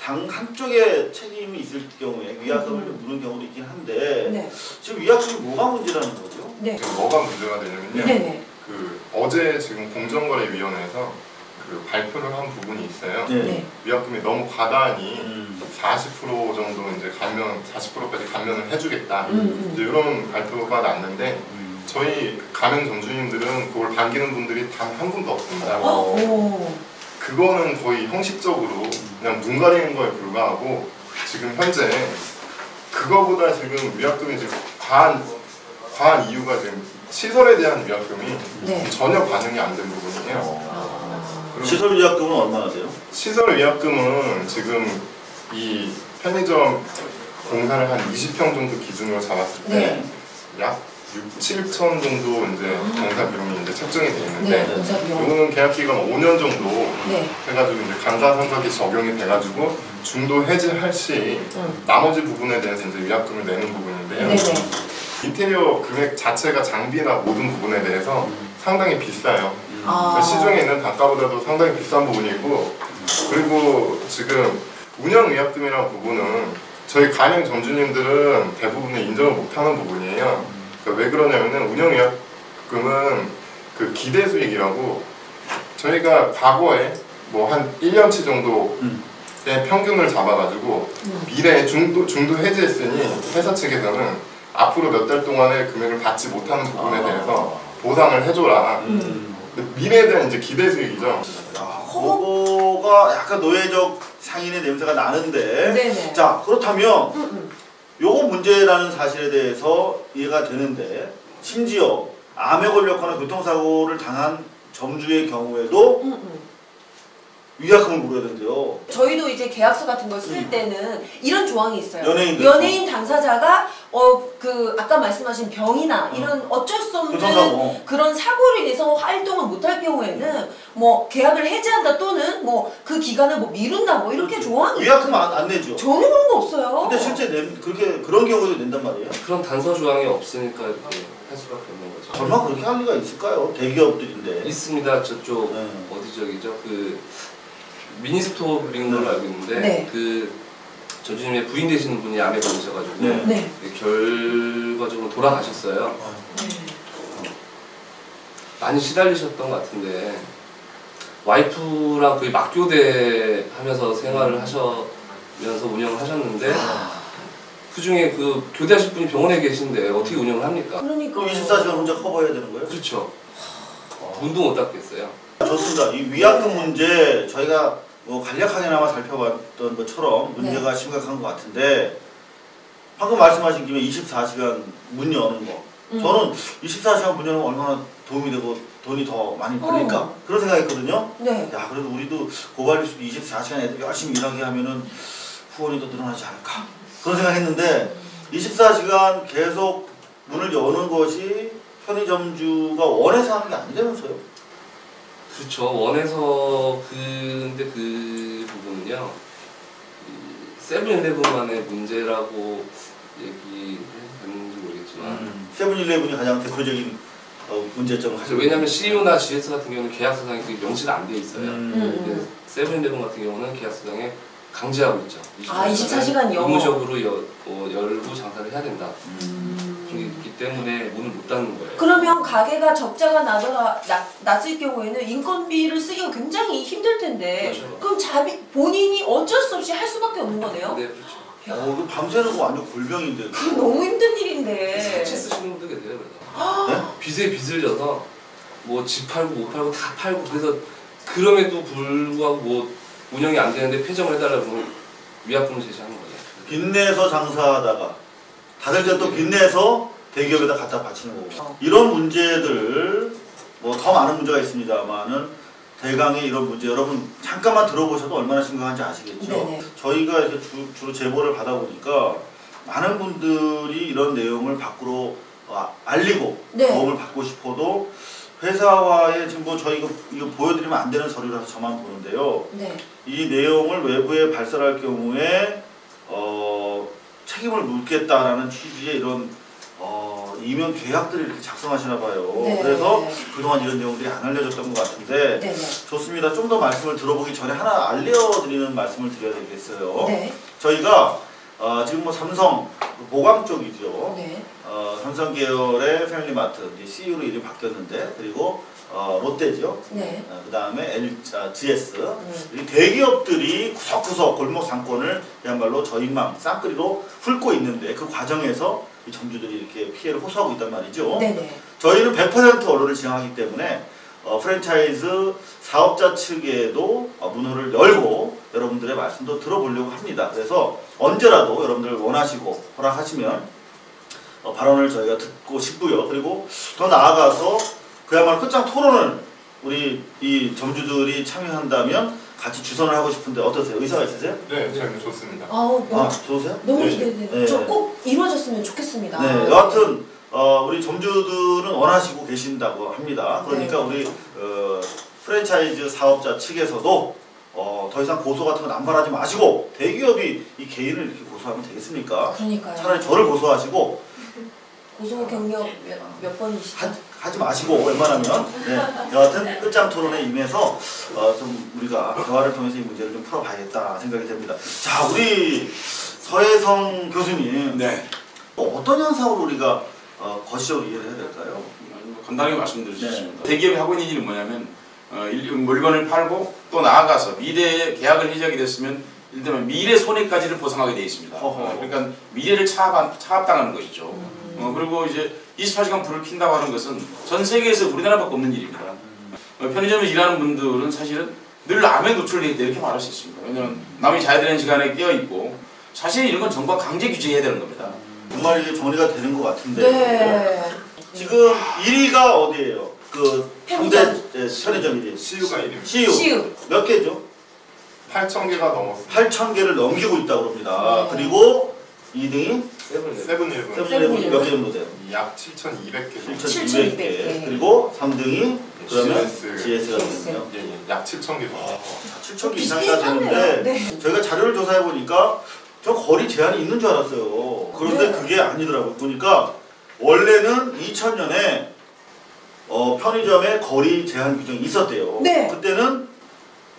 당 한쪽에 책임이 있을 경우에 위약금을 좀 무는 경우도 있긴 한데 지금 위약금이 뭐가 문제라는 거죠? 지금 뭐가 문제가 되냐면요. 그 어제 지금 공정거래위원회에서 그 발표를 한 부분이 있어요. 위약금이 너무 과다하니 40% 정도 이제 40%까지 감면을 해주겠다. 이제 이런 발표가 났는데 저희 가맹점주님들은 그걸 반기는 분들이 단 한 분도 없습니다. 그거는 거의 형식적으로 그냥 눈 가리는 거에 불과하고 지금 현재 그거보다 지금 위약금이 지금 과한 이유가 지금 시설에 대한 위약금이 전혀 반영이 안 된 부분이에요. 시설 위약금은 얼마나 돼요? 시설 위약금은 지금 이 편의점 공사를 한 20평 정도 기준으로 잡았을 때 약 6, 7천 정도 이제 공사 비용이 이제 책정이 되어 있는데 이거는 계약 기간 5년 정도 해가지고 이제 감가상각이 적용이 돼가지고 중도 해지할 시 나머지 부분에 대해서 이제 위약금을 내는 부분인데요. 인테리어 금액 자체가 장비나 모든 부분에 대해서 상당히 비싸요. 그러니까 시중에 있는 단가보다도 상당히 비싼 부분이고, 그리고 지금 운영위약금이라는 부분은 저희 가맹 점주님들은 대부분 인정을 못하는 부분이에요. 그러니까 왜 그러냐면은 운영위약금은 그 기대수익이라고 저희가 과거에 뭐 한 1년치 정도의 평균을 잡아가지고 미래에 중도 해지했으니 회사 측에서는 앞으로 몇 달 동안의 금액을 받지 못하는 부분에 대해서 보상을 해줘라. 미래에 대한 이제 기대수익이죠. 그거가 약간 노예적 상인의 냄새가 나는데 네네. 자 그렇다면 요거 문제라는 사실에 대해서 이해가 되는데 심지어 암에 걸렸거나 교통사고를 당한 점주의 경우에도 위약금을 물어야 된대요. 저희도 이제 계약서 같은 걸 쓸 때는 이런 조항이 있어요. 연예인 당사자가 그 아까 말씀하신 병이나 이런 어쩔 수 없는 교통사고. 그런 사고로 인해서 활동을 못할 경우에는 뭐 계약을 해지한다 또는 뭐 그 기간을 뭐 미룬다 뭐 이렇게 조항이 위약금 안 내죠. 전혀 그런 거 없어요. 근데 실제 그런 경우도 낸단 말이에요. 그런 단서 조항이 없으니까 이렇게 할 수밖에 없는 거죠. 설마 그렇게 할 리가 있을까요? 대기업들인데. 있습니다. 저쪽 어디 저기죠? 그 미니스토어 빌린 걸로 알고 있는데 그 전주님의 부인 되시는 분이 암에 걸리셔가지고 결과적으로 돌아가셨어요. 많이 시달리셨던 것 같은데 와이프랑 거의 맞교대 하면서 생활을 하시면서 운영을 하셨는데 그 중에 그 교대하실 분이 병원에 계신데 어떻게 운영을 합니까? 그러니까 24시간 혼자 커버해야 되는 거예요? 그렇죠. 문도 못 닫겠어요. 좋습니다. 이 위약금 문제 저희가 뭐 간략하게나마 살펴봤던 것처럼 문제가 심각한 것 같은데 방금 말씀하신 김에 24시간 문 여는 거 저는 24시간 문 여는 거 얼마나 도움이 되고 돈이 더 많이 벌릴까 그런 생각했거든요. 야 그래도 우리도 고발뉴스도 24시간 애들 열심히 일하게 하면은 후원이 더 늘어나지 않을까 그런 생각했는데 24시간 계속 문을 여는 것이 편의점주가 원해서 하는 게 아니라면서요? 그렇죠. 원해서 근데 그 부분은요. 세븐일레븐만의 문제라고 얘기했는지 모르겠지만 세븐일레븐이 가장 대표적인 문제점을 가지고 왜냐하면 CU나 GS 같은 경우는 계약서상에 명시가 안 돼 있어요. 세븐일레븐 같은 경우는 계약서상에 강제하고 있죠. 24시간이요? 의무적으로 열고 장사를 해야 된다. 그렇기 때문에 문을 못 닫는 거예요. 그러면 가게가 적자가 났을 경우에는 인건비를 쓰기가 굉장히 힘들 텐데 그럼 본인이 어쩔 수 없이 할 수밖에 없는 거네요? 네, 그렇죠. 밤새는 거 완전 골병인데. 그건 너무 힘든 일인데. 사채 쓰시는 분들 계세요. 그래서 빚에 빚을 져서 뭐 집 팔고 못 팔고 다 팔고 그래서 그럼에도 불구하고 뭐 운영이 안 되는데 폐점을 해달라고 그러면 위약금을 제시하는 거죠. 빚내서 장사하다가 다들 이제 또 빚내서 대기업에다 갖다 바치는 거고 이런 문제들 뭐 더 많은 문제가 있습니다만은 대강의 이런 문제 여러분 잠깐만 들어보셔도 얼마나 심각한지 아시겠죠? 저희가 이렇게 주로 제보를 받아보니까 많은 분들이 이런 내용을 밖으로 알리고 도움을 받고 싶어도 회사와의 지금 뭐 저희가 이거 보여드리면 안 되는 서류라서 저만 보는데요. 이 내용을 외부에 발설할 경우에 책임을 묻겠다라는 취지의 이런 이면 계약들을 이렇게 작성하시나 봐요. 그래서 그동안 이런 내용들이 안 알려졌던 것 같은데 좋습니다. 좀 더 말씀을 들어보기 전에 하나 알려드리는 말씀을 드려야 되겠어요. 저희가 지금 뭐 삼성 보강 쪽이죠. 삼성 계열의 패밀리마트 이제 CU로 이름이 바뀌었는데 그리고 롯데죠. 그 다음에 GS 이 대기업들이 구석구석 골목 상권을 그야말로 저인망 쌍끌이로 훑고 있는데 그 과정에서 이 점주들이 이렇게 피해를 호소하고 있단 말이죠. 저희는 100% 언론을 지향하기 때문에 프랜차이즈 사업자 측에도 문을 열고 여러분들의 말씀도 들어보려고 합니다. 그래서 언제라도 여러분들 원하시고 허락하시면 발언을 저희가 듣고 싶고요. 그리고 더 나아가서 그야말로 끝장 토론을 우리 이 점주들이 참여한다면 같이 주선을 하고 싶은데 어떠세요? 의사가 있으세요? 네, 저는 좋습니다. 좋으세요? 너무 네. 기대돼요. 네. 저 꼭 이루어졌으면 좋겠습니다. 네, 여하튼 우리 점주들은 원하시고 계신다고 합니다. 그러니까 네. 우리 프랜차이즈 사업자 측에서도 더 이상 고소 같은 거 남발하지 마시고 대기업이 이 개인을 이렇게 고소하면 되겠습니까? 그러니까요. 차라리 저를 고소하시고 고소 경력 몇 번이시죠? 하지 마시고 웬만하면 여하튼 끝장 토론에 임해서 좀 우리가 대화를 통해서 이 문제를 좀 풀어봐야겠다 생각이 됩니다. 자, 우리 서혜성 교수님, 어떤 현상으로 우리가 거시적으로 이해를 해야 될까요? 간단하게 말씀드릴 수 있습니다. 대기업이 하고 있는 일은 뭐냐면 물건을 팔고 또 나아가서 미래에 계약을 해지하게 됐으면 예를 들면 미래 손해까지를 보상하게 되어 있습니다. 그러니까 미래를 차압당하는 것이죠. 그리고 이제 24시간 불을 킨다고 하는 것은 전 세계에서 우리나라밖에 없는 일입니다. 편의점에 일하는 분들은 사실은 늘 암에 노출되어 있다 이렇게 말할 수 있습니다. 왜냐하면 남이 자야 되는 시간에 깨어있고 사실 이런 건 정부가 강제 규제해야 되는 겁니다. 정말 이게 정리가 되는 것 같은데. 네. 지금 1위가 어디예요? 그 편의점 1위. CU가 1위입니다. CU. 몇 개죠? 8,000개가 넘었습니다. 8,000개를 넘기고 있다고 합니다. 그리고 2등이 세븐일레븐 몇 개 정도 돼요? 약 7,200개. 7,200개. 그리고 3등이 그러면 GS가 되거든요. 약 7,000개 정도. 7,000개 이상이나 되는데 저희가 자료를 조사해 보니까 저 거리 제한이 있는 줄 알았어요. 그런데 그게 아니더라고요. 보니까 원래는 2000년에 편의점에 거리 제한 규정이 있었대요. 그때는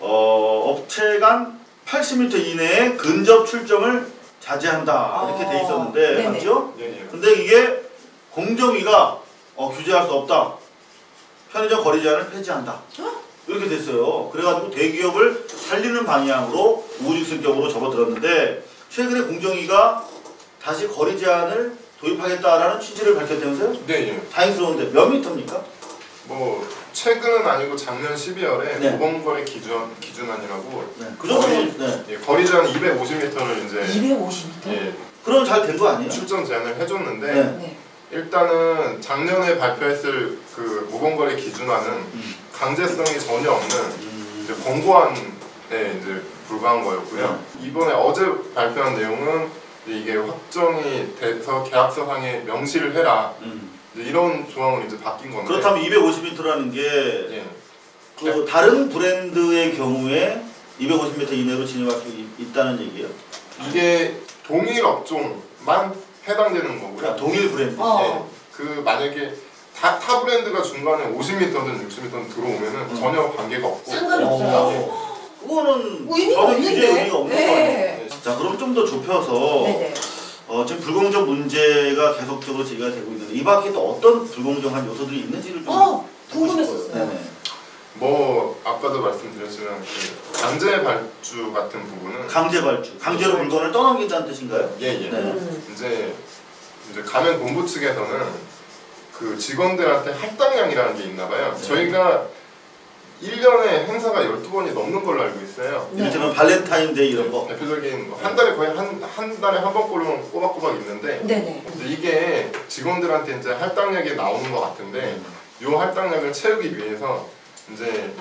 업체 간 80m 이내에 근접 출점을 자제한다 이렇게 돼 있었는데 맞죠? 근데 이게 공정위가 규제할 수 없다. 편의점 거리 제한을 폐지한다. 이렇게 됐어요. 그래가지고 대기업을 살리는 방향으로 우후죽순격으로 접어들었는데 최근에 공정위가 다시 거리 제한을 도입하겠다라는 취지를 밝혔다면서요? 네. 다행스러운데 몇 미터입니까? 뭐 최근은 아니고 작년 12월에 모범거래 기준안이라고 그 정도는 거리 제한 250m를 이제 250m? 그럼 잘 된 거 아니에요? 출전 제한을 해줬는데 일단은 작년에 발표했을 그 모범거래 기준안은 강제성이 전혀 없는 이제 권고안에 이제 불과한 거였고요. 이번에 어제 발표한 내용은 이게 확정이 돼서 계약서상에 명시를 해라. 이런 조항은 이제 바뀐 건데. 그렇다면 250m라는 게 그 다른 브랜드의 경우에 250m 이내로 진입할 수 있다는 얘기예요? 이게 동일 업종만 해당되는 거고요. 동일 브랜드. 그 만약에 타 브랜드가 중간에 50m든 60m든 들어오면은 전혀 관계가 없고. 상관이 없어요. 그거는 의미가 전혀 없는데? 규제 의미가 없는 거 아니에요? 자, 그럼 좀 더 좁혀서 지금 불공정 문제가 계속적으로 제기가 되고 있는데 이 밖에 또 어떤 불공정한 요소들이 있는지를 좀 궁금했었어요. 뭐 아까도 말씀드렸지만 그 강제 발주 같은 부분은 강제 발주, 강제로 물건을 떠넘긴다는 뜻인가요? 이제 가맹 본부 측에서는 그 직원들한테 할당량이라는 게 있나 봐요. 저희가 1년에 행사가 12번이 넘는 걸로 알고 있어요. 이를테면 발렌타인데이 이런 거. 대표적인 한 달에 거의 한 달에 한 번꼴은 꼬박꼬박 있는데 이게 직원들한테 이제 할당량이 나오는 것 같은데 이 할당량을 채우기 위해서 이제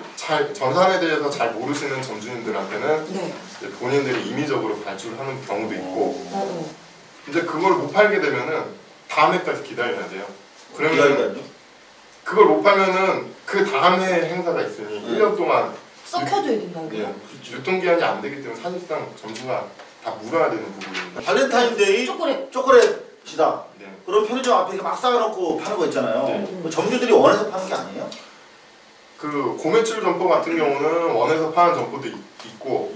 전산에 대해서 잘 모르시는 점주님들한테는 이제 본인들이 임의적으로 발주를 하는 경우도 있고 이제 그걸 못 팔게 되면은 다음 해까지 기다려야 돼요. 그러면 그걸 못 팔면은 그 다음 해 행사가 있으니 1년 동안 썩혀둬야 된다고요? 유통기한이 안 되기 때문에 사실상 점주가 다 물어야 되는 부분입니다. 발렌타인데이 초콜릿이다. 그럼 편의점 앞에 막 쌓아놓고 파는 거 있잖아요. 점주들이 원해서 파는 게 아니에요? 그 고매출 점포 같은 경우는 원해서 파는 점포도 있고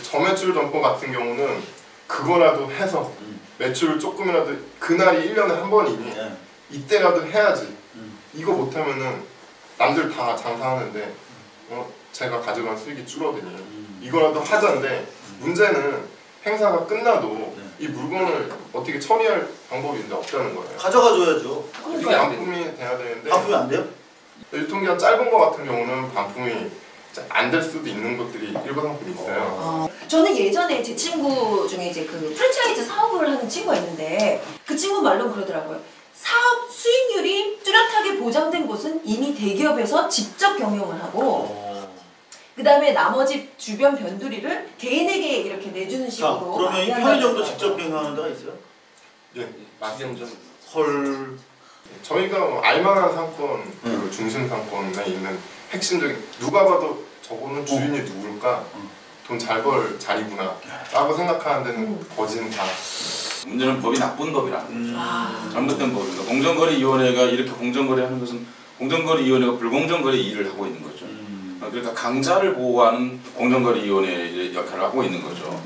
저매출 점포 같은 경우는 그거라도 해서 매출을 조금이라도 그날이 1년에 한 번이니 이때라도 해야지. 이거 못하면은 남들 다 장사하는데 제가 가져간 수익이 줄어드니 이거라도 하자인데 문제는 행사가 끝나도 이 물건을 어떻게 처리할 방법이 이제 없다는 거예요. 가져가줘야죠. 이게 반품이 돼야 되는데 반품이 안 돼요? 유통기한 짧은 거 같은 경우는 반품이 안 될 수도 있는 것들이 일부 상품이 있어요. 저는 예전에 제 친구 중에 이제 그 프랜차이즈 사업을 하는 친구가 있는데 그 친구 말로는 그러더라고요. 사업 수익률이 뚜렷하게 보장된 곳은 이미 대기업에서 직접 경영을 하고 그 다음에 나머지 주변 변두리를 개인에게 이렇게 내주는 식으로. 그러면 이 편의점도 직접 경영하는 데가 있어요? 예, 맞습니다. 헐. 저희가 뭐 알만한 상권, 그 중심 상권에 있는 핵심적인 누가 봐도 저거는 주인이 누굴까? 돈 잘 벌 자리구나 라고 생각하는 데는 거진 다. 문제는 법이 나쁜 법이라는 거죠. 잘못된 법입니다. 공정거래위원회가 이렇게 공정거래하는 것은 공정거래위원회가 불공정거래 일을 하고 있는 거죠. 그러니까 강자를 보호하는 공정거래위원회의 역할을 하고 있는 거죠.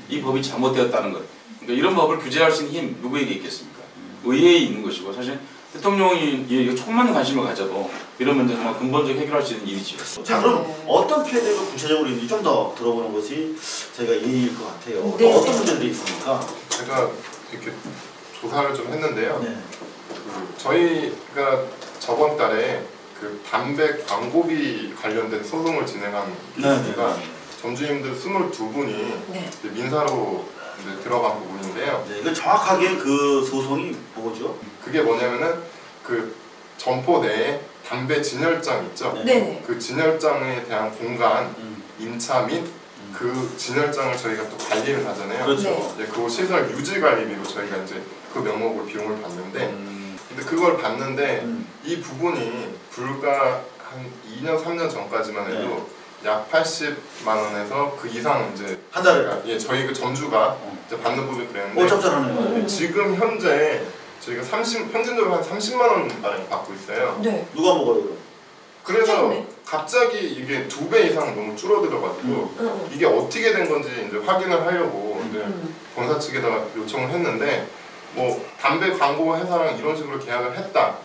이 법이 잘못되었다는 것. 그러니까 이런 법을 규제할 수 있는 힘 누구에게 있겠습니까? 의회에 있는 것이고 사실 대통령이 이게 조금만 관심을 가져도 이런 문제 정말 근본적으로 해결할 수 있는 일이죠. 자, 그럼 어떤 피해들이 구체적으로 있는지 좀 더 들어보는 것이 저희가 예의일 것 같아요. 네. 어떤 문제들이 있습니까? 제가 이렇게 조사를 좀 했는데요. 네. 그 저희가 저번 달에 그 담배 광고비 관련된 소송을 진행한 케이스가 점주님들 22분이 민사로 들어간 부분인데요. 네, 이거 정확하게 그 소송이 뭐죠? 그게 뭐냐면은 그 점포 내에 담배 진열장 있죠? 네네. 그 진열장에 대한 공간, 임차 및 그 진열장을 저희가 또 관리를 하잖아요. 그렇죠. 네, 그 시설 유지 관리비로 저희가 이제 그 명목으로 비용을 받는데, 근데 그걸 받는데 이 부분이 불과 한 2년 3년 전까지만 해도 약 80만 원에서 그 이상 이제 한 달에 예, 저희 그 점주가 이제 받는 부분이 그랬는데 짭짤하네요. 지금 현재 저희가 평균적으로 한 30만 원 가량 받고 있어요. 네. 누가 먹어요? 그래서 갑자기 이게 2배 이상 너무 줄어들어가지고 이게 어떻게 된 건지 이제 확인을 하려고 이제 본사 측에다가 요청을 했는데 뭐 담배 광고 회사랑 이런 식으로 계약을 했다.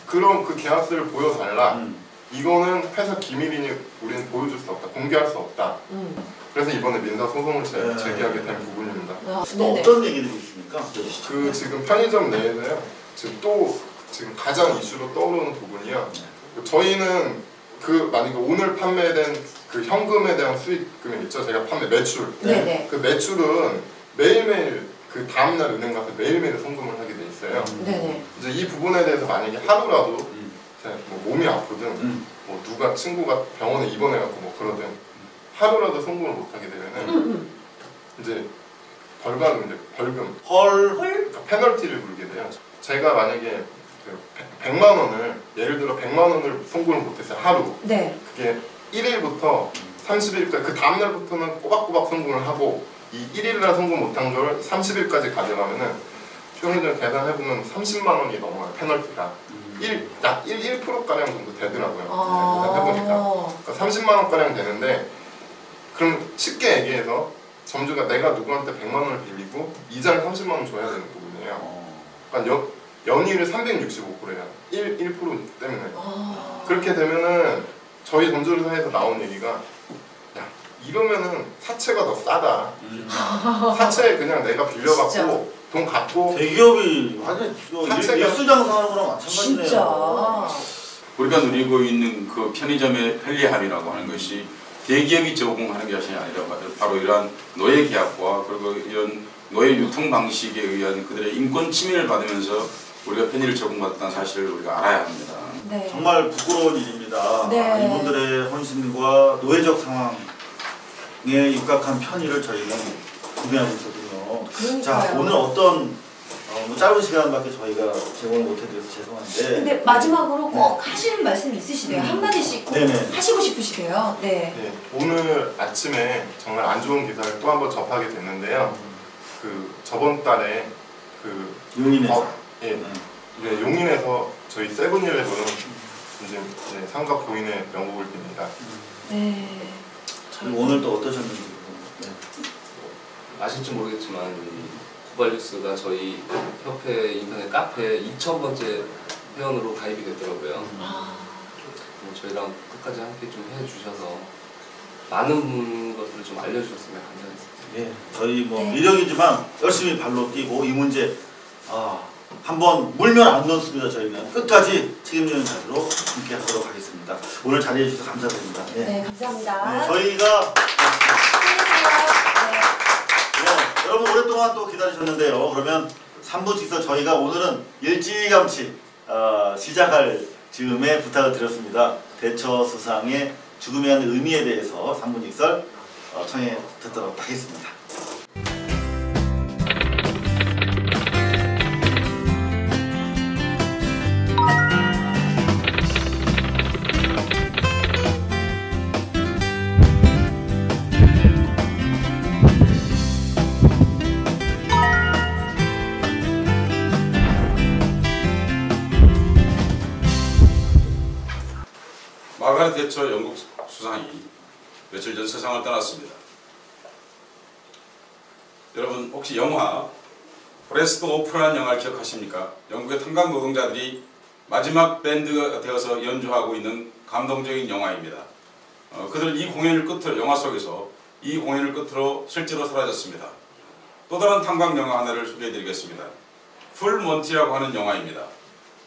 그럼 그 계약서를 보여달라. 이거는 회사 기밀이니 우리는 보여줄 수 없다. 공개할 수 없다. 그래서 이번에 민사 소송을 제기하게 된 부분입니다. 어떤 얘기들이 있습니까? 그 지금 편의점 내에서요. 지금 가장 이슈로 떠오르는 부분이요. 저희는 그 만약에 오늘 판매된 그 현금에 대한 수익 금액 있죠. 제가 판매 매출. 네네. 그 매출은 매일매일 그 다음날 은행 가서 매일매일 송금을 하게 돼 있어요. 네네. 이제 이 부분에 대해서 만약에 하루라도 뭐 몸이 아프든 뭐 누가 친구가 병원에 입원해갖고 뭐 그러든 하루라도 송금을 못하게 되면은 이제 벌금 그러니까 페널티를 물게 돼요. 제가 만약에 100만 원을 예를 들어 100만 원을 송금을 못했어요. 하루. 네. 그게 1일부터 30일까지 그 다음날부터는 꼬박꼬박 송금을 하고 이 1일날 송금 못한 걸 30일까지 가져가면은 편의점 계산해보면 30만 원이 넘어요. 페널티가. 약 1%가량 정도 되더라고요. 계산해보니까. 그러니까 30만 원가량 되는데 그럼 쉽게 얘기해서 점주가 내가 누구한테 100만 원을 빌리고 이자를 30만 원 줘야 되는 부분이에요. 그러니까 연이율이 365%예요. 1% 때문에. 그렇게 되면은 저희 점주사에서 나온 얘기가 야 이러면은 사채가 더 싸다. 사채 그냥 내가 빌려갖고 돈 갖고 대기업이 완전 일수장사하는 거랑 마찬가지네요. 진짜. 우리가 누리고 있는 그 편의점의 편리함이라고 하는 것이 대기업이 제공하는 것이 아니라 바로 이러한 노예 계약과 그리고 이런 노예 유통 방식에 의한 그들의 인권 침해를 받으면서 우리가 편의를 제공받았다는 사실을 우리가 알아야 합니다. 네. 정말 부끄러운 일입니다. 네. 이분들의 헌신과 노예적 상황에 입각한 편의를 저희는 구매하고 있거든요. 그러니까요. 자, 오늘 어떤 짧은 시간밖에 저희가 제공을 못해드려서 죄송한데. 근데 마지막으로 꼭 하시는 말씀 있으시대요. 한마디씩 꼭 하시고 싶으시대요. 네. 오늘 아침에 정말 안 좋은 기사를 또 한 번 접하게 됐는데요. 그 저번 달에 그 용인에서 용인에서 저희 세븐일레븐은 이제 상가 부인의 명복을 빕니다. 네. 오늘 또 어떠셨는지. 아실지 모르겠지만 고발뉴스가 저희 협회 인터넷 카페 2000번째 회원으로 가입이 됐더라고요. 저희랑 끝까지 함께 좀 해주셔서 많은 것들을 좀 알려주셨으면 감사하겠습니다. 예, 저희 미력이지만 열심히 발로 뛰고 이 문제 한번 물면 안 놓습니다. 저희는 끝까지 책임지는 자세로 함께 하도록 하겠습니다. 오늘 자리해 주셔서 감사드립니다. 네, 감사합니다. 네, 저희가 여러분 오랫동안 또 기다리셨는데요. 그러면 3부 직서 저희가 오늘은 일찌감치 시작할 즈음에 부탁을 드렸습니다. 대처 수상의 죽음에 대한 의미에 대해서 3분 직설 청해 듣도록 하겠습니다. 마가렛 대처 영국 수상이 며칠 전 세상을 떠났습니다. 여러분 혹시 영화 포레스트 오프라는 영화를 기억하십니까? 영국의 탄광 노동자들이 마지막 밴드가 되어서 연주하고 있는 감동적인 영화입니다. 그들은 이 공연을 끝으로 영화 속에서 이 공연을 끝으로 실제로 사라졌습니다. 또 다른 탄광 영화 하나를 소개해드리겠습니다. 풀 몬티라고 하는 영화입니다.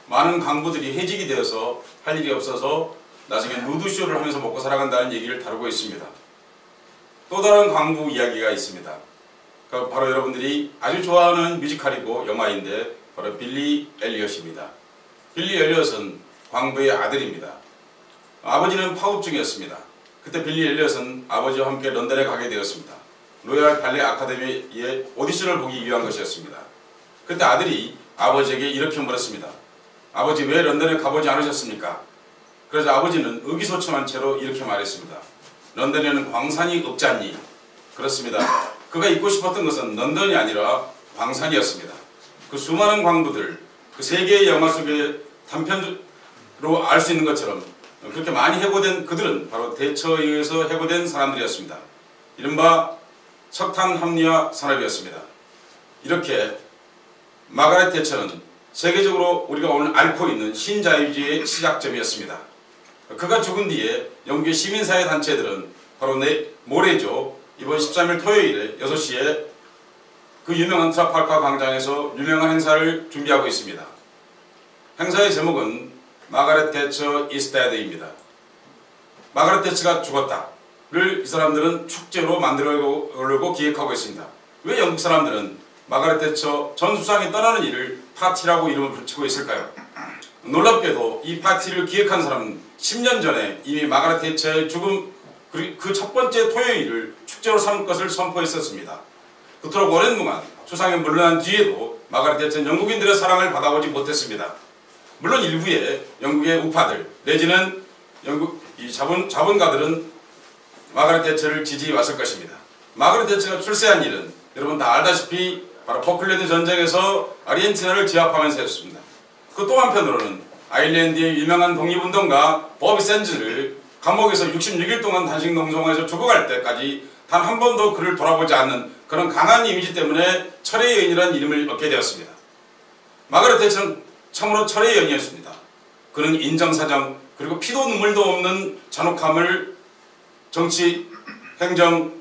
많은 강부들이 해직이 되어서 할 일이 없어서 나중에 누드쇼를 하면서 먹고 살아간다는 얘기를 다루고 있습니다. 또 다른 광부 이야기가 있습니다. 바로 여러분들이 아주 좋아하는 뮤지컬이고 영화인데 바로 빌리 엘리엇입니다. 빌리 엘리엇은 광부의 아들입니다. 아버지는 파업 중이었습니다. 그때 빌리 엘리엇은 아버지와 함께 런던에 가게 되었습니다. 로얄 발레 아카데미의 오디션을 보기 위한 것이었습니다. 그때 아들이 아버지에게 이렇게 물었습니다. 아버지 왜 런던에 가보지 않으셨습니까? 그래서 아버지는 의기소침한 채로 이렇게 말했습니다. 런던에는 광산이 없지 않니? 그렇습니다. 그가 잊고 싶었던 것은 런던이 아니라 광산이었습니다. 그 수많은 광부들, 그 세계의 영화 속의 단편으로 알 수 있는 것처럼 그렇게 많이 해고된 그들은 바로 대처에 의해서 해고된 사람들이었습니다. 이른바 석탄 합리화 산업이었습니다. 이렇게 마가렛 대처는 세계적으로 우리가 오늘 앓고 있는 신자유주의의 시작점이었습니다. 그가 죽은 뒤에 영국의 시민사회 단체들은 바로 모레죠. 이번 13일 토요일에 6시에 그 유명한 트라팔가 광장에서 유명한 행사를 준비하고 있습니다. 행사의 제목은 마가렛 대처 is dead입니다. 마가렛 대처가 죽었다를 이 사람들은 축제로 만들려고 기획하고 있습니다. 왜 영국 사람들은 마가렛 대처 전 수상이 떠나는 일을 파티라고 이름을 붙이고 있을까요? 놀랍게도 이 파티를 기획한 사람은 10년 전에 이미 마가렛 대처의 죽음 그 첫 번째 토요일을 축제로 삼을 것을 선포했었습니다. 그토록 오랜 동안 수상에 물러난 뒤에도 마가렛 대처는 영국인들의 사랑을 받아오지 못했습니다. 물론 일부의 영국의 우파들 내지는 영국 이 자본가들은 마가렛 대처를 지지해 왔을 것입니다. 마가렛 대처가 출세한 일은 여러분 다 알다시피 바로 포클랜드 전쟁에서 아르헨티나를 제압하면서였습니다. 그 또 한편으로는 아일랜드의 유명한 독립운동가 버비 샌즈를 감옥에서 66일 동안 단식 농성에서 죽어갈 때까지 단 한 번도 그를 돌아보지 않는 그런 강한 이미지 때문에 철의 여인이라는 이름을 얻게 되었습니다. 마가렛 대처는 참으로 철의 여인이었습니다. 그는 인정사정 그리고 피도 눈물도 없는 잔혹함을 정치, 행정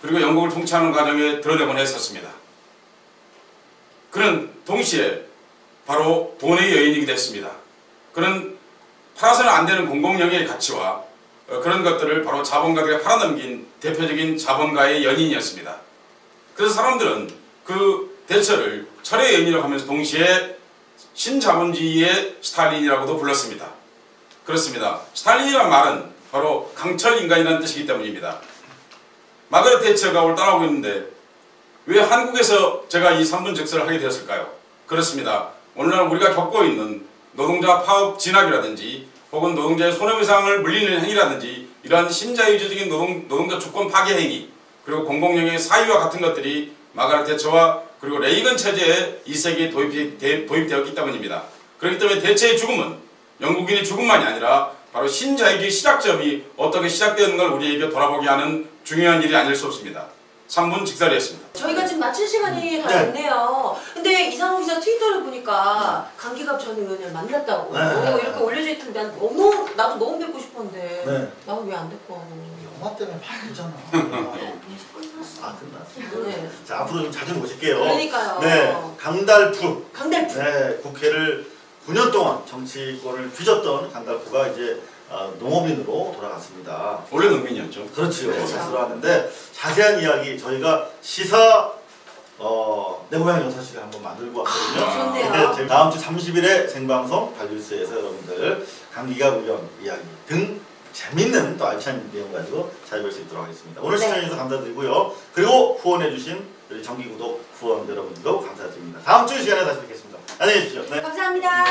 그리고 영국을 통치하는 과정에 드러내곤 했었습니다. 그는 동시에 바로 돈의 여인이기도 했습니다. 그는 팔아서는 안 되는 공공영예의 가치와 그런 것들을 바로 자본가들에게 팔아넘긴 대표적인 자본가의 연인이었습니다. 그래서 사람들은 그 대처를 철의 여인이라고 하면서 동시에 신자본주의의 스탈린이라고도 불렀습니다. 그렇습니다. 스탈린이란 말은 바로 강철 인간이라는 뜻이기 때문입니다. 마가렛 대처가 오늘 떠나고 있는데 왜 한국에서 제가 이 3분 즉설을 하게 되었을까요? 그렇습니다. 오늘날 우리가 겪고 있는 노동자 파업 진압이라든지 혹은 노동자의 손해배상을 물리는 행위라든지 이러한 신자유주의적인 노동자 주권 파괴 행위 그리고 공공영예의 사유와 같은 것들이 마가렛 대처와 그리고 레이건 체제에 이 세계에 도입되었기 때문입니다. 그렇기 때문에 대처의 죽음은 영국인의 죽음만이 아니라 바로 신자유주의 시작점이 어떻게 시작되었는가를 우리에게 돌아보게 하는 중요한 일이 아닐 수 없습니다. 3분 직설이었습니다. 저희가 지금 마칠 시간이 다 됐네요. 근데 이상호 기자 트위터를 보니까 강기갑 전 의원을 만났다고 이렇게 올려져 있던데 나도 너무 뵙고 싶었는데 나는 왜 안 됐고 하고. 영화 때문에 말이잖아. 아 끝났어. 네. 자 앞으로 좀 자주 모실게요. 그러니까요. 네, 강달프. 강달프. 네, 국회를 9년 동안 정치권을 휘젓던 강달프가 이제 농업인으로 돌아갔습니다. 원래 농민이었죠. 그렇지요. 돌아왔는데 자세한 이야기 저희가 시사 내 고향 6시를 한번 만들고 왔거든요. 좋네요. 다음 주 30일에 생방송 발뉴스에서 여러분들 강기갑 의원 이야기 등 재밌는 또 알찬 내용 가지고 찾아뵐 수 있도록 하겠습니다. 오늘 네. 시청해주셔서 감사드리고요. 그리고 후원해주신 우리 정기구독 후원 여러분들도 감사드립니다. 다음 주 시간에 다시 뵙겠습니다. 안녕히 계십시오. 네. 감사합니다.